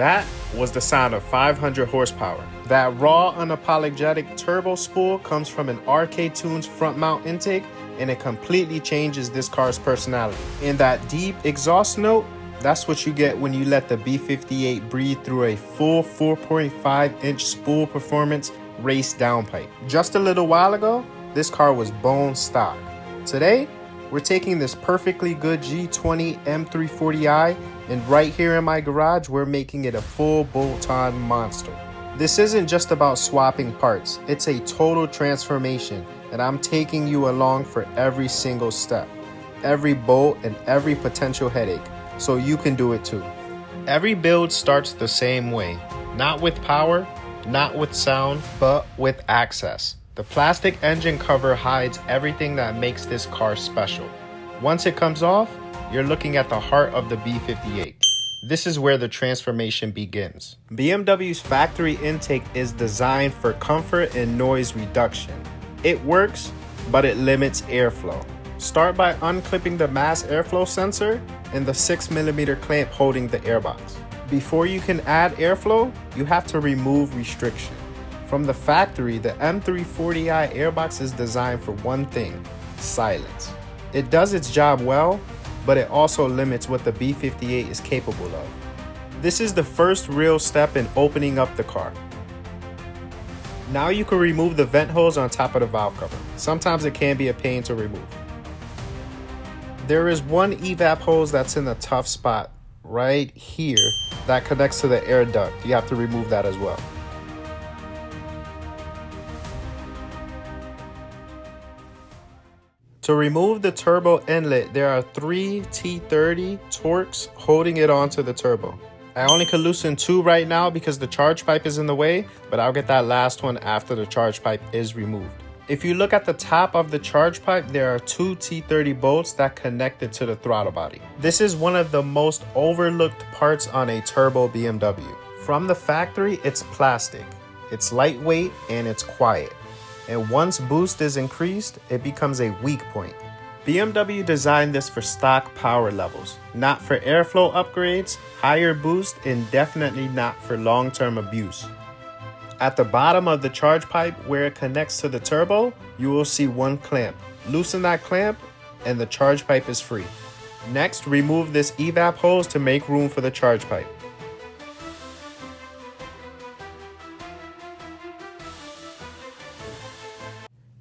That was the sound of 500 horsepower. That raw, unapologetic turbo spool comes from an RK Tunes front mount intake, and it completely changes this car's personality. And that deep exhaust note, that's what you get when you let the B58 breathe through a full 4.5-inch Spool Performance race downpipe. Just a little while ago, this car was bone stock. Today, we're taking this perfectly good G20 M340i, and right here in my garage, we're making it a full bolt-on monster. This isn't just about swapping parts, it's a total transformation, and I'm taking you along for every single step, every bolt, and every potential headache, so you can do it too. Every build starts the same way, not with power, not with sound, but with access. The plastic engine cover hides everything that makes this car special. Once it comes off, you're looking at the heart of the B58. This is where the transformation begins. BMW's factory intake is designed for comfort and noise reduction. It works, but it limits airflow. Start by unclipping the mass airflow sensor and the 6mm clamp holding the airbox. Before you can add airflow, you have to remove restriction. From the factory, the M340i airbox is designed for one thing: silence. It does its job well, but it also limits what the B58 is capable of. This is the first real step in opening up the car. Now you can remove the vent hose on top of the valve cover. Sometimes it can be a pain to remove. There is one evap hose that's in a tough spot right here that connects to the air duct. You have to remove that as well. To remove the turbo inlet, there are 3 T30 Torx holding it onto the turbo. I only can loosen 2 right now because the charge pipe is in the way, but I'll get that last one after the charge pipe is removed. If you look at the top of the charge pipe, there are 2 T30 bolts that connect it to the throttle body. This is one of the most overlooked parts on a turbo BMW. From the factory, it's plastic, it's lightweight, and it's quiet. And once boost is increased, it becomes a weak point. BMW designed this for stock power levels, not for airflow upgrades, higher boost, and definitely not for long-term abuse. At the bottom of the charge pipe where it connects to the turbo, you will see one clamp. Loosen that clamp and the charge pipe is free. Next, remove this evap hose to make room for the charge pipe.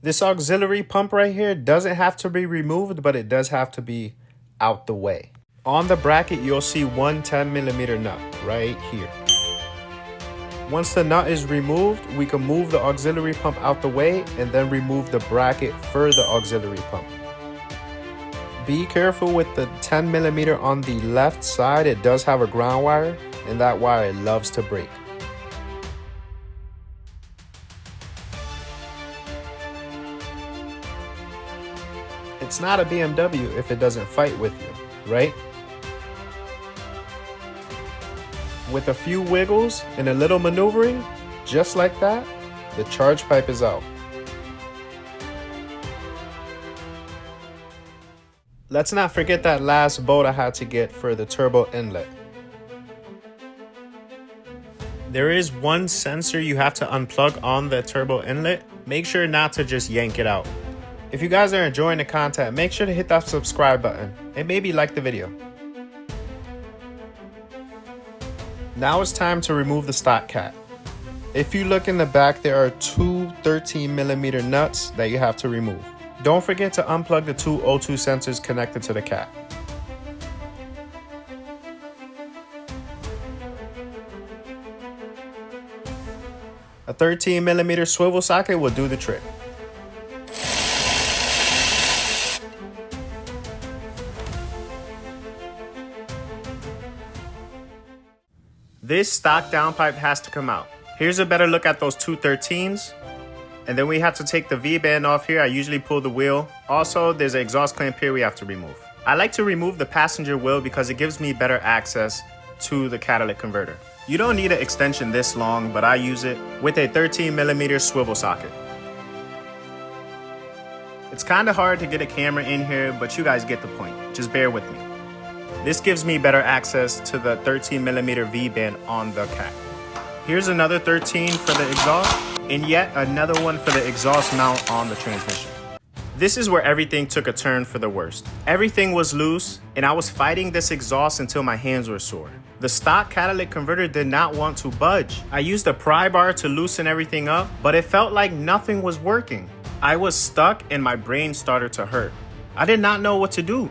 This auxiliary pump right here doesn't have to be removed, but it does have to be out the way. On the bracket, you'll see one 10mm nut right here. Once the nut is removed, we can move the auxiliary pump out the way and then remove the bracket for the auxiliary pump. Be careful with the 10mm on the left side. It does have a ground wire, and that wire loves to break. It's not a BMW if it doesn't fight with you, right? With a few wiggles and a little maneuvering, just like that, the charge pipe is out. Let's not forget that last bolt I had to get for the turbo inlet. There is one sensor you have to unplug on the turbo inlet. Make sure not to just yank it out. If you guys are enjoying the content, make sure to hit that subscribe button and maybe like the video. Now it's time to remove the stock cat. If you look in the back, there are 2 13mm nuts that you have to remove. Don't forget to unplug the 2 O2 sensors connected to the cat. A 13mm swivel socket will do the trick. This stock downpipe has to come out. Here's a better look at those 2 13s. And then we have to take the V-band off here. I usually pull the wheel. Also, there's an exhaust clamp here we have to remove. I like to remove the passenger wheel because it gives me better access to the catalytic converter. You don't need an extension this long, but I use it with a 13mm swivel socket. It's kind of hard to get a camera in here, but you guys get the point. Just bear with me. This gives me better access to the 13mm V-band on the cat. Here's another 13 for the exhaust, and yet another one for the exhaust mount on the transmission. This is where everything took a turn for the worst. Everything was loose, and I was fighting this exhaust until my hands were sore. The stock catalytic converter did not want to budge. I used a pry bar to loosen everything up, but it felt like nothing was working. I was stuck and my brain started to hurt. I did not know what to do.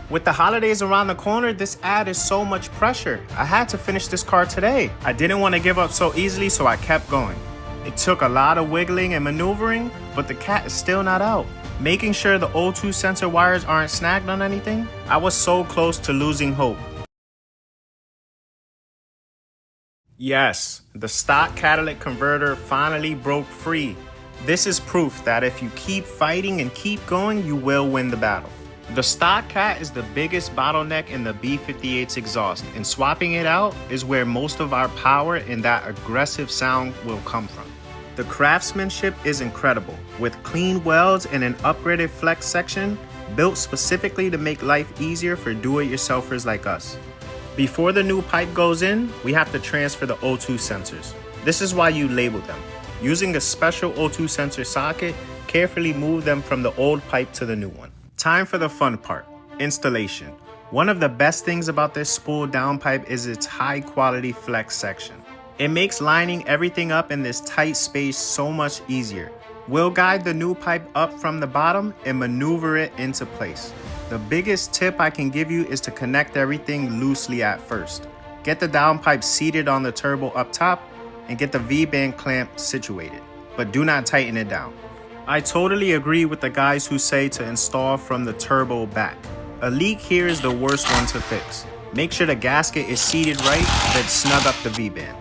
With the holidays around the corner, this added so much pressure. I had to finish this car today. I didn't want to give up so easily, so I kept going. It took a lot of wiggling and maneuvering, but the cat is still not out. Making sure the O2 sensor wires aren't snagged on anything, I was so close to losing hope. Yes, the stock catalytic converter finally broke free. This is proof that if you keep fighting and keep going, you will win the battle. The stock cat is the biggest bottleneck in the B58's exhaust, and swapping it out is where most of our power and that aggressive sound will come from. The craftsmanship is incredible, with clean welds and an upgraded flex section built specifically to make life easier for do-it-yourselfers like us. Before the new pipe goes in, we have to transfer the O2 sensors. This is why you label them. Using a special O2 sensor socket, carefully move them from the old pipe to the new one. Time for the fun part, installation. One of the best things about this spool downpipe is its high quality flex section. It makes lining everything up in this tight space so much easier. We'll guide the new pipe up from the bottom and maneuver it into place. The biggest tip I can give you is to connect everything loosely at first. Get the downpipe seated on the turbo up top and get the V-band clamp situated, but do not tighten it down. I totally agree with the guys who say to install from the turbo back. A leak here is the worst one to fix. Make sure the gasket is seated right, then snug up the V-band.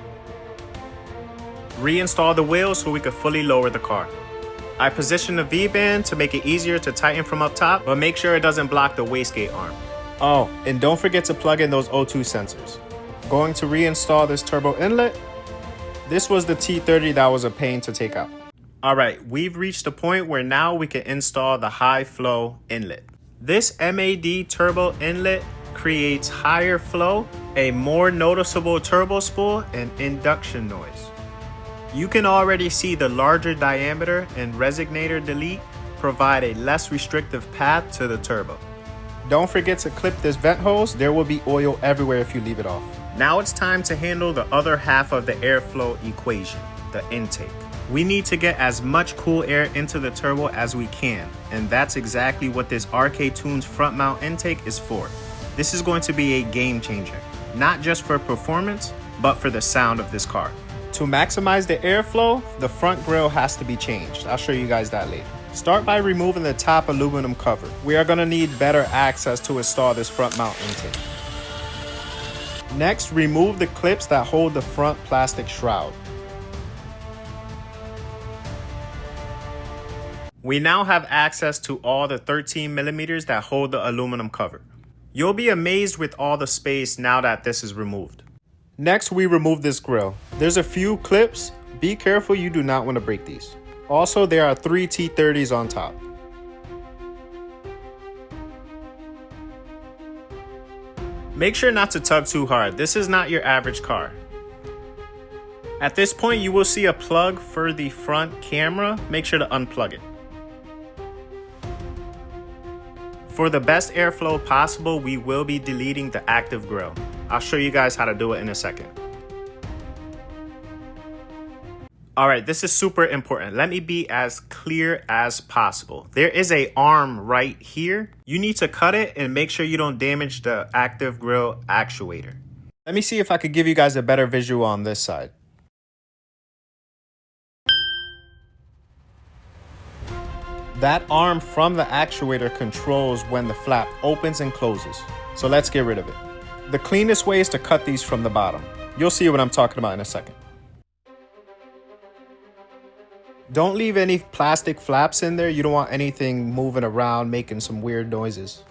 Reinstall the wheels so we can fully lower the car. I position the V-band to make it easier to tighten from up top, but make sure it doesn't block the wastegate arm. Oh, and don't forget to plug in those O2 sensors. Going to reinstall this turbo inlet. This was the T30 that was a pain to take out. Alright, we've reached a point where now we can install the high flow inlet. This MAD turbo inlet creates higher flow, a more noticeable turbo spool, and induction noise. You can already see the larger diameter and resonator delete provide a less restrictive path to the turbo. Don't forget to clip this vent hose. There will be oil everywhere if you leave it off. Now it's time to handle the other half of the airflow equation, the intake. We need to get as much cool air into the turbo as we can, and that's exactly what this RK Tunes front mount intake is for. This is going to be a game changer, not just for performance, but for the sound of this car. To maximize the airflow, the front grille has to be changed. I'll show you guys that later. Start by removing the top aluminum cover. We are going to need better access to install this front mount intake. Next, remove the clips that hold the front plastic shroud. We now have access to all the 13mm that hold the aluminum cover. You'll be amazed with all the space now that this is removed. Next, we remove this grille. There's a few clips. Be careful, you do not want to break these. Also, there are 3 T30s on top. Make sure not to tug too hard. This is not your average car. At this point, you will see a plug for the front camera. Make sure to unplug it. For the best airflow possible, we will be deleting the active grille. I'll show you guys how to do it in a second. All right, this is super important. Let me be as clear as possible. There is an arm right here. You need to cut it and make sure you don't damage the active grille actuator. Let me see if I could give you guys a better visual on this side. That arm from the actuator controls when the flap opens and closes. So let's get rid of it. The cleanest way is to cut these from the bottom. You'll see what I'm talking about in a second. Don't leave any plastic flaps in there. You don't want anything moving around, making some weird noises.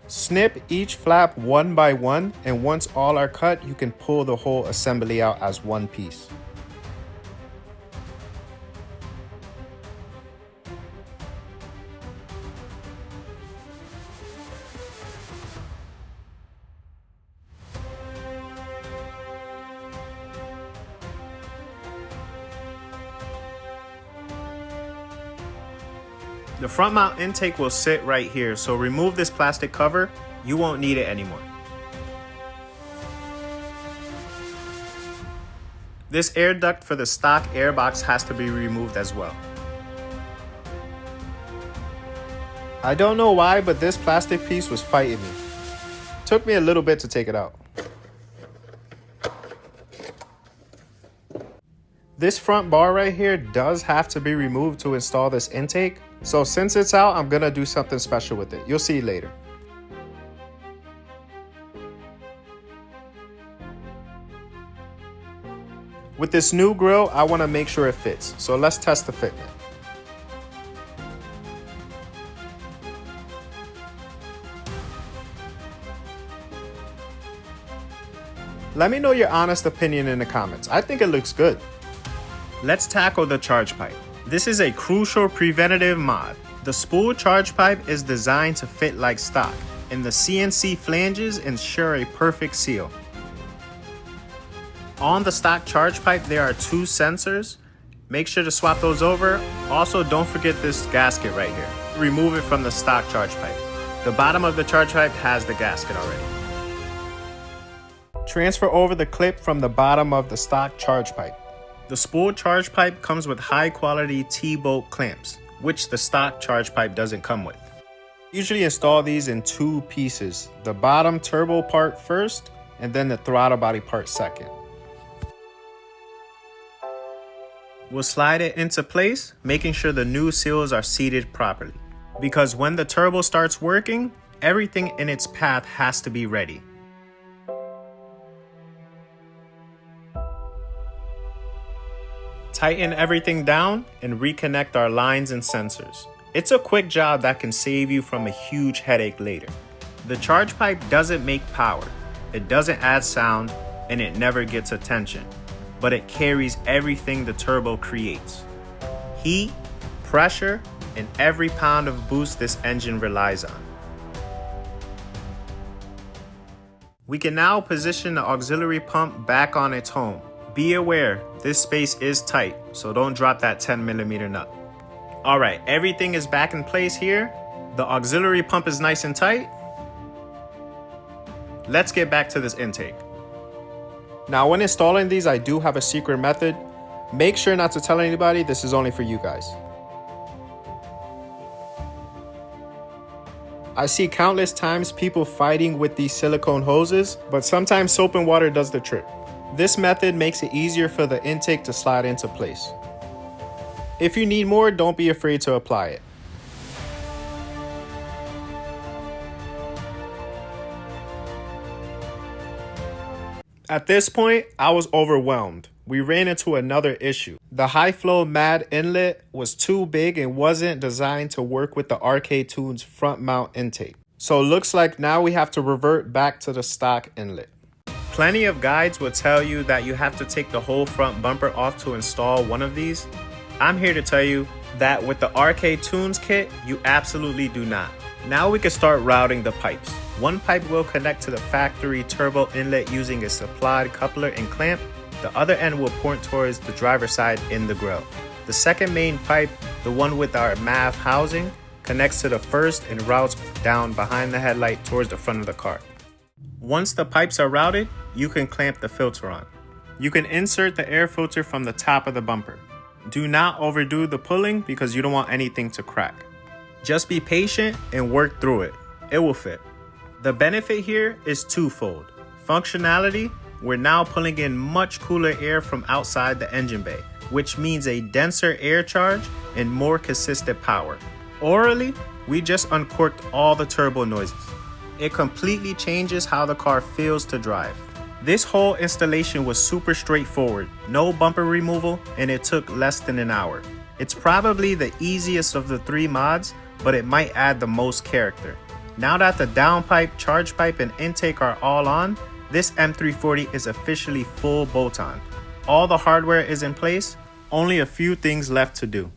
Snip each flap one by one, and once all are cut, you can pull the whole assembly out as one piece. The front mount intake will sit right here, so remove this plastic cover, you won't need it anymore. This air duct for the stock airbox has to be removed as well. I don't know why, but this plastic piece was fighting me. Took me a little bit to take it out. This front bar right here does have to be removed to install this intake. So since it's out, I'm gonna do something special with it. You'll see later. With this new grill, I wanna make sure it fits. So let's test the fitment. Let me know your honest opinion in the comments. I think it looks good. Let's tackle the charge pipe. This is a crucial preventative mod. The spool charge pipe is designed to fit like stock, and the CNC flanges ensure a perfect seal. On the stock charge pipe, there are 2 sensors. Make sure to swap those over. Also, don't forget this gasket right here. Remove it from the stock charge pipe. The bottom of the charge pipe has the gasket already. Transfer over the clip from the bottom of the stock charge pipe. The spool charge pipe comes with high quality T-bolt clamps, which the stock charge pipe doesn't come with. Usually install these in 2 pieces, the bottom turbo part first, and then the throttle body part second. We'll slide it into place, making sure the new seals are seated properly. Because when the turbo starts working, everything in its path has to be ready. Tighten everything down and reconnect our lines and sensors. It's a quick job that can save you from a huge headache later. The charge pipe doesn't make power, it doesn't add sound, and it never gets attention, but it carries everything the turbo creates. Heat, pressure, and every pound of boost this engine relies on. We can now position the auxiliary pump back on its home. Be aware, this space is tight, so don't drop that 10mm nut. Alright, everything is back in place here. The auxiliary pump is nice and tight. Let's get back to this intake. Now when installing these, I do have a secret method. Make sure not to tell anybody, this is only for you guys. I see countless times people fighting with these silicone hoses, but sometimes soap and water does the trick. This method makes it easier for the intake to slide into place. If you need more, don't be afraid to apply it. At this point, I was overwhelmed. We ran into another issue. The high flow MAD inlet was too big and wasn't designed to work with the Arcade Tunes front mount intake. So it looks like now we have to revert back to the stock inlet. Plenty of guides will tell you that you have to take the whole front bumper off to install one of these. I'm here to tell you that with the Arcade Tunes kit, you absolutely do not. Now we can start routing the pipes. One pipe will connect to the factory turbo inlet using a supplied coupler and clamp. The other end will point towards the driver's side in the grille. The second main pipe, the one with our MAV housing, connects to the first and routes down behind the headlight towards the front of the car. Once the pipes are routed, you can clamp the filter on. You can insert the air filter from the top of the bumper. Do not overdo the pulling because you don't want anything to crack. Just be patient and work through it. It will fit. The benefit here is twofold. Functionality, we're now pulling in much cooler air from outside the engine bay, which means a denser air charge and more consistent power. Orally, we just uncorked all the turbo noises. It completely changes how the car feels to drive. This whole installation was super straightforward, no bumper removal, and it took less than an hour. It's probably the easiest of the 3 mods, but it might add the most character. Now that the downpipe, charge pipe, and intake are all on, this M340 is officially full bolt-on. All the hardware is in place, only a few things left to do.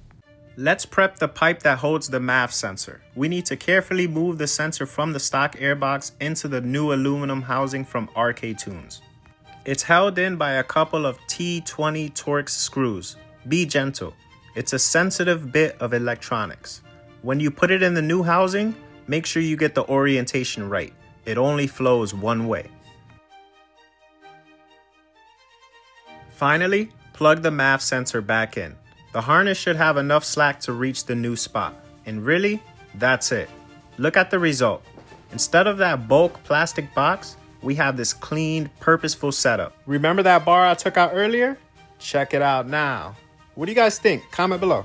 Let's prep the pipe that holds the MAV sensor. We need to carefully move the sensor from the stock airbox into the new aluminum housing from Arcade Tunes. It's held in by a couple of T20 Torx screws. Be gentle. It's a sensitive bit of electronics. When you put it in the new housing, make sure you get the orientation right. It only flows one way. Finally, plug the MAF sensor back in. The harness should have enough slack to reach the new spot. And really, that's it. Look at the result. Instead of that bulk plastic box, we have this clean, purposeful setup. Remember that bar I took out earlier? Check it out now. What do you guys think? Comment below.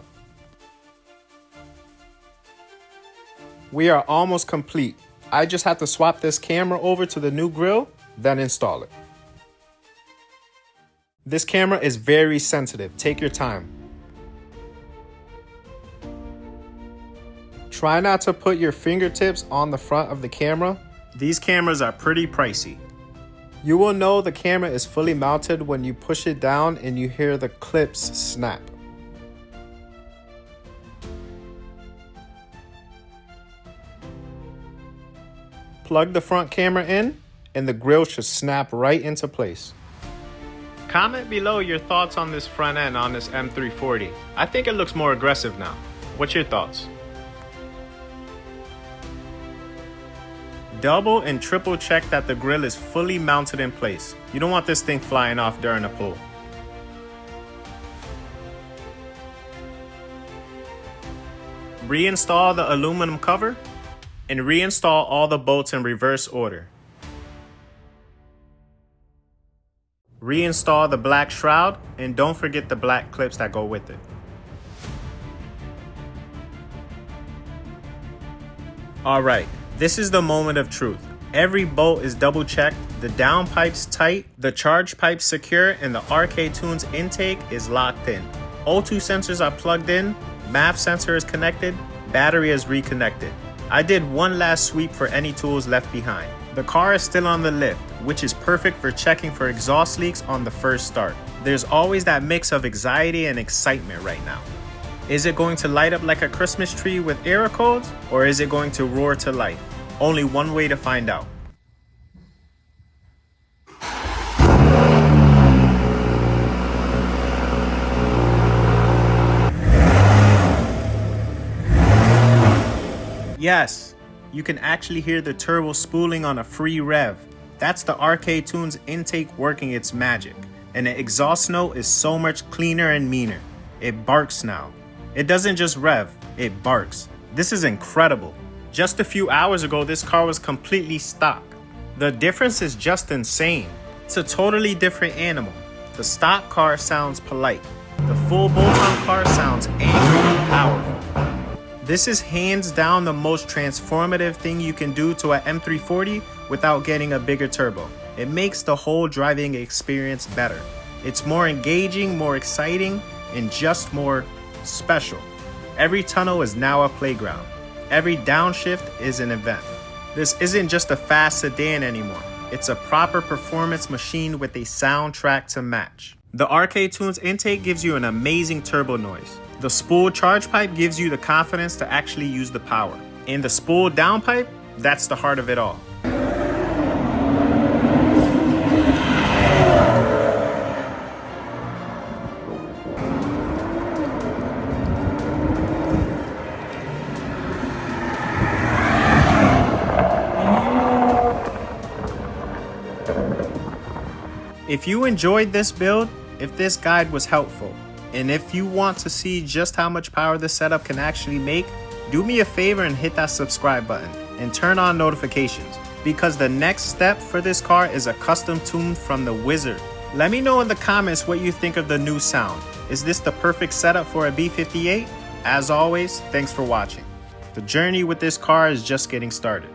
We are almost complete. I just have to swap this camera over to the new grill, then install it. This camera is very sensitive. Take your time. Try not to put your fingertips on the front of the camera. These cameras are pretty pricey. You will know the camera is fully mounted when you push it down and you hear the clips snap. Plug the front camera in and the grill should snap right into place. Comment below your thoughts on this front end on this M340. I think it looks more aggressive now. What's your thoughts? Double and triple check that the grill is fully mounted in place. You don't want this thing flying off during a pull. Reinstall the aluminum cover and reinstall all the bolts in reverse order. Reinstall the black shroud and don't forget the black clips that go with it. Alright, this is the moment of truth. Every bolt is double checked, the downpipe's tight, the charge pipe secure, and the RK Tunes intake is locked in. O2 sensors are plugged in, MAF sensor is connected, battery is reconnected. I did one last sweep for any tools left behind. The car is still on the lift, which is perfect for checking for exhaust leaks on the first start. There's always that mix of anxiety and excitement right now. Is it going to light up like a Christmas tree with error codes, or is it going to roar to life? Only one way to find out. Yes, you can actually hear the turbo spooling on a free rev. That's the RK Tunes intake working its magic. And the exhaust note is so much cleaner and meaner. It barks now. It doesn't just rev, it barks. This is incredible. Just a few hours ago, this car was completely stock. The difference is just insane. It's a totally different animal. The stock car sounds polite. The full bolt-on car sounds angry and powerful. This is hands down the most transformative thing you can do to an M340 without getting a bigger turbo. It makes the whole driving experience better. It's more engaging, more exciting, and just more special. Every tunnel is now a playground. Every downshift is an event. This isn't just a fast sedan anymore. It's a proper performance machine with a soundtrack to match. The RK Tunes intake gives you an amazing turbo noise. The spool charge pipe gives you the confidence to actually use the power. And the spool downpipe, that's the heart of it all. If you enjoyed this build, if this guide was helpful, and if you want to see just how much power this setup can actually make, do me a favor and hit that subscribe button and turn on notifications, because the next step for this car is a custom tune from the Wizard. Let me know in the comments what you think of the new sound. Is this the perfect setup for a B58? As always, thanks for watching. The journey with this car is just getting started.